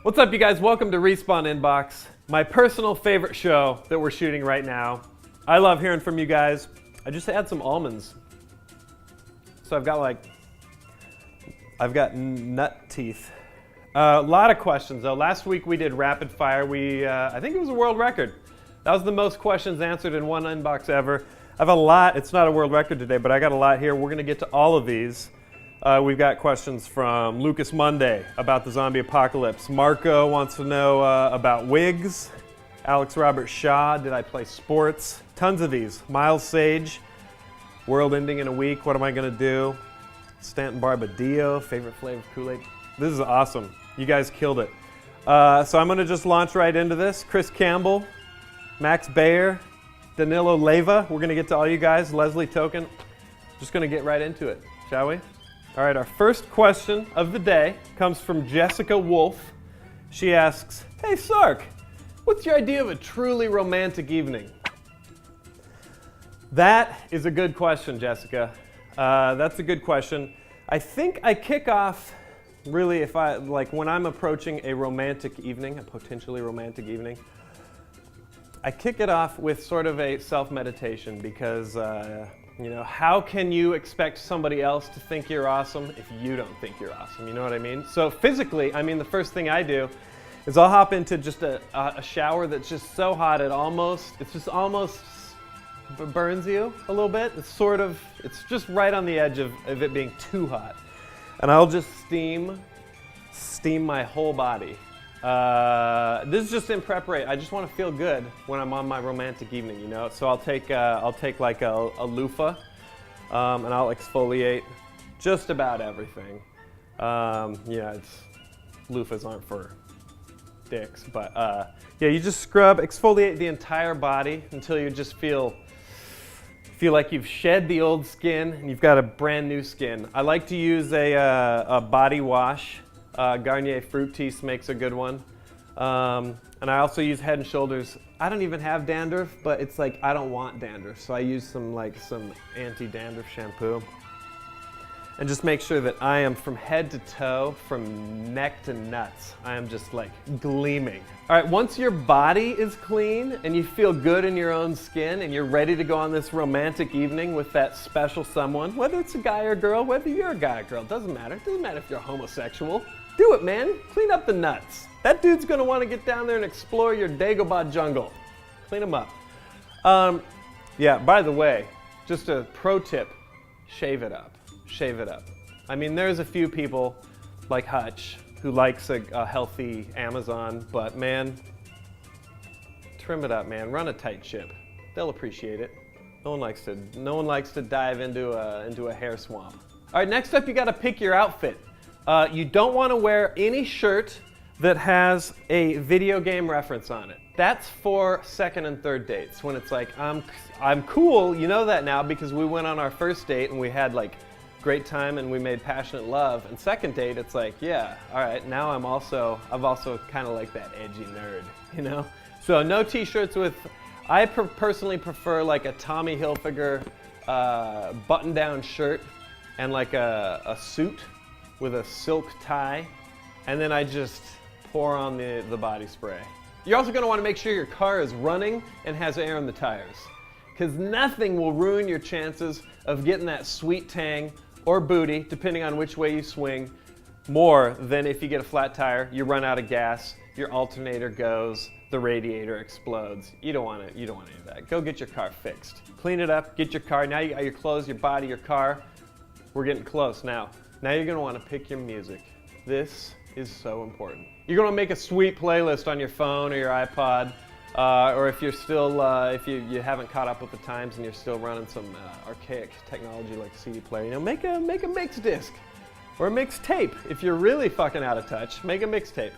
What's up, you guys? Welcome to Respawn Inbox, my personal favorite show that we're shooting right now. I love hearing from you guys. I just had some almonds. So I've got nut teeth. A lot of questions though. Last week we did rapid fire. I think it was a world record. That was the most questions answered in one inbox ever. I have a lot. It's not a world record today, but I got a lot here. We're gonna get to all of these. We've got questions from Lucas Monday about the zombie apocalypse. Marco wants to know about wigs. Alex Robert Shaw, did I play sports? Tons of these. Miles Sage, world ending in a week, what am I gonna do? Stanton Barbadillo, favorite flavor of Kool-Aid. This is awesome. You guys killed it. So I'm gonna just launch right into this. Chris Campbell, Max Bayer, Danilo Leyva. We're gonna get to all you guys. Leslie Token. Just gonna get right into it, shall we? All right, our first question of the day comes from Jessica Wolf. She asks, hey Sark, what's your idea of a truly romantic evening? That is a good question, Jessica. That's a good question. I think I kick off, really, when I'm approaching a romantic evening, a potentially romantic evening, I kick it off with sort of a self-meditation because, how can you expect somebody else to think you're awesome if you don't think you're awesome? You know what I mean? So physically, the first thing I do is I'll hop into just a shower that's just so hot it almost burns you a little bit. It's just right on the edge of it being too hot. And I'll just steam my whole body. This is just in preparation. I just want to feel good when I'm on my romantic evening, you know? So I'll take like a loofah, and I'll exfoliate just about everything. Loofahs aren't for dicks, but you just exfoliate the entire body until you just feel like you've shed the old skin and you've got a brand new skin. I like to use a body wash. Garnier Fructis makes a good one. And I also use Head & Shoulders. I don't even have dandruff, but it's like I don't want dandruff, so I use some anti-dandruff shampoo. And just make sure that I am from head to toe, from neck to nuts. I am just like gleaming. All right, once your body is clean and you feel good in your own skin and you're ready to go on this romantic evening with that special someone, whether it's a guy or girl, whether you're a guy or girl, doesn't matter. It doesn't matter if you're homosexual. Do it, man. Clean up the nuts. That dude's gonna wanna get down there and explore your Dagobah jungle. Clean them up. By the way, just a pro tip, shave it up. Shave it up. There's a few people like Hutch who likes a healthy Amazon, but man, trim it up, man. Run a tight ship. They'll appreciate it. No one likes to dive into a hair swamp. All right, next up, you got to pick your outfit. You don't want to wear any shirt that has a video game reference on it. That's for second and third dates when it's like I'm cool. You know that now because we went on our first date and we had like great time and we made passionate love. And second date, it's like, yeah, all right, now I've also kind of like that edgy nerd, you know? So no t-shirts I personally prefer like a Tommy Hilfiger button-down shirt and like a suit with a silk tie. And then I just pour on the body spray. You're also gonna wanna make sure your car is running and has air in the tires, because nothing will ruin your chances of getting that sweet tang or booty, depending on which way you swing, more than if you get a flat tire, you run out of gas, your alternator goes, the radiator explodes. You don't want any of that. Go get your car fixed. Clean it up, get your car. Now you got your clothes, your body, your car. We're getting close now. Now you're gonna wanna pick your music. This is so important. You're gonna make a sweet playlist on your phone or your iPod, or if you're still, if you haven't caught up with the times and you're still running some archaic technology like a CD player, make a mix disc or a mix tape. If you're really fucking out of touch, make a mixtape.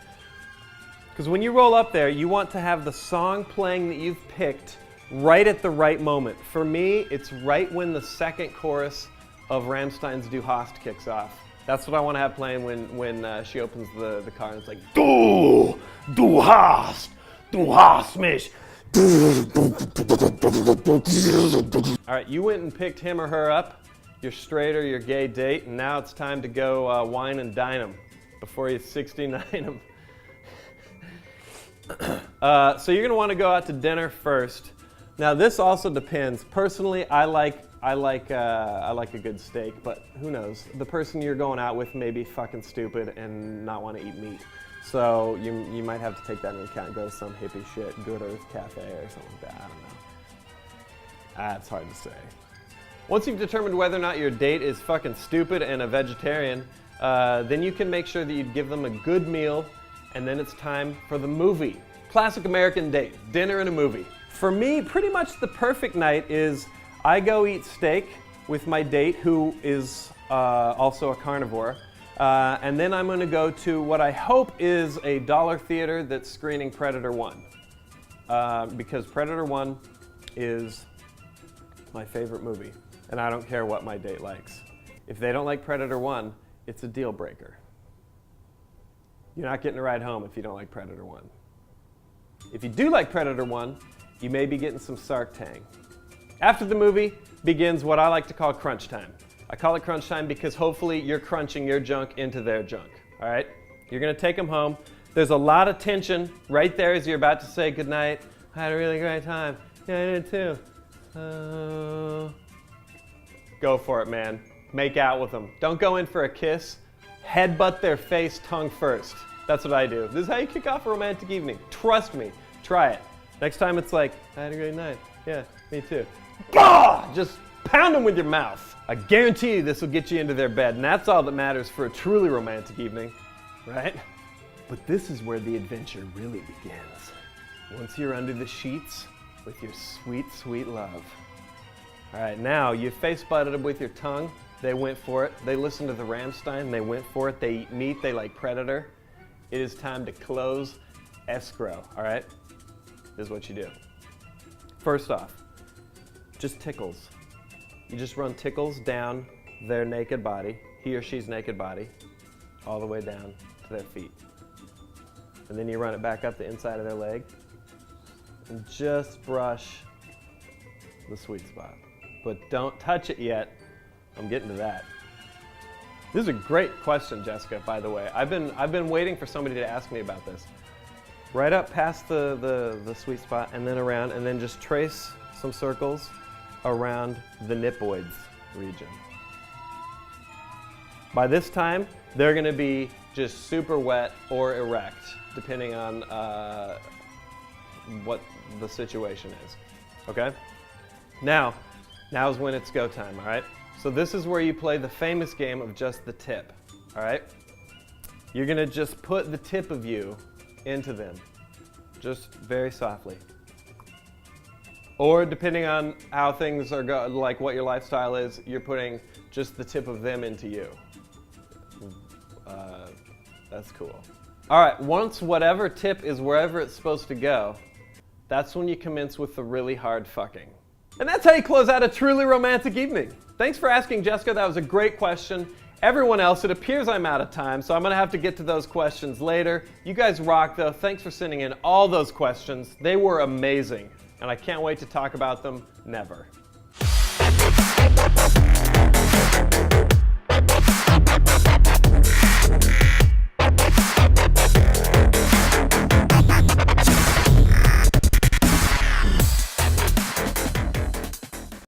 Because when you roll up there, you want to have the song playing that you've picked right at the right moment. For me, it's right when the second chorus of Rammstein's Du Hast kicks off. That's what I want to have playing when she opens the car and it's like, Du hast mich. All right, you went and picked him or her up, your straight or your gay date, and now it's time to go wine and dine him before you 69 him. So you're gonna want to go out to dinner first. Now this also depends. Personally, I like a good steak, but who knows? The person you're going out with may be fucking stupid and not want to eat meat. So you might have to take that into account. Go to some hippie shit, Good Earth Cafe or something like that. I don't know. That's hard to say. Once you've determined whether or not your date is fucking stupid and a vegetarian, then you can make sure that you give them a good meal, and then it's time for the movie. Classic American date, dinner and a movie. For me, pretty much the perfect night is I go eat steak with my date, who is also a carnivore, and then I'm gonna go to what I hope is a dollar theater that's screening Predator 1. Because Predator 1 is my favorite movie, and I don't care what my date likes. If they don't like Predator 1, it's a deal breaker. You're not getting a ride home if you don't like Predator 1. If you do like Predator 1, you may be getting some Sarktang. After the movie begins what I like to call crunch time. I call it crunch time because hopefully you're crunching your junk into their junk, all right? You're gonna take them home. There's a lot of tension right there as you're about to say goodnight. I had a really great time. Yeah, I did too. Go for it, man. Make out with them. Don't go in for a kiss. Headbutt their face, tongue first. That's what I do. This is how you kick off a romantic evening. Trust me. Try it. Next time it's like, I had a great night. Yeah, me too. Bah! Just pound them with your mouth. I guarantee you this will get you into their bed, and that's all that matters for a truly romantic evening, right? But this is where the adventure really begins. Once you're under the sheets with your sweet, sweet love. All right, now you face butted them with your tongue. They went for it. They listened to the Rammstein. They went for it. They eat meat. They like Predator. It is time to close escrow, all right? This is what you do. First off, just tickles. You just run tickles down their naked body, he or she's naked body, all the way down to their feet. And then you run it back up the inside of their leg and just brush the sweet spot. But don't touch it yet. I'm getting to that. This is a great question, Jessica, by the way. I've been waiting for somebody to ask me about this. Right up past the sweet spot and then around, and then just trace some circles around the nipoids region. By this time, they're gonna be just super wet or erect, depending on what the situation is, okay? Now is when it's go time, all right? So this is where you play the famous game of just the tip, all right? You're gonna just put the tip of you into them, just very softly. Or depending on how things are like what your lifestyle is, you're putting just the tip of them into you. That's cool. All right, once whatever tip is wherever it's supposed to go, that's when you commence with the really hard fucking. And that's how you close out a truly romantic evening. Thanks for asking, Jessica. That was a great question. Everyone else, it appears I'm out of time, so I'm gonna have to get to those questions later. You guys rock though. Thanks for sending in all those questions. They were amazing, and I can't wait to talk about them. Never.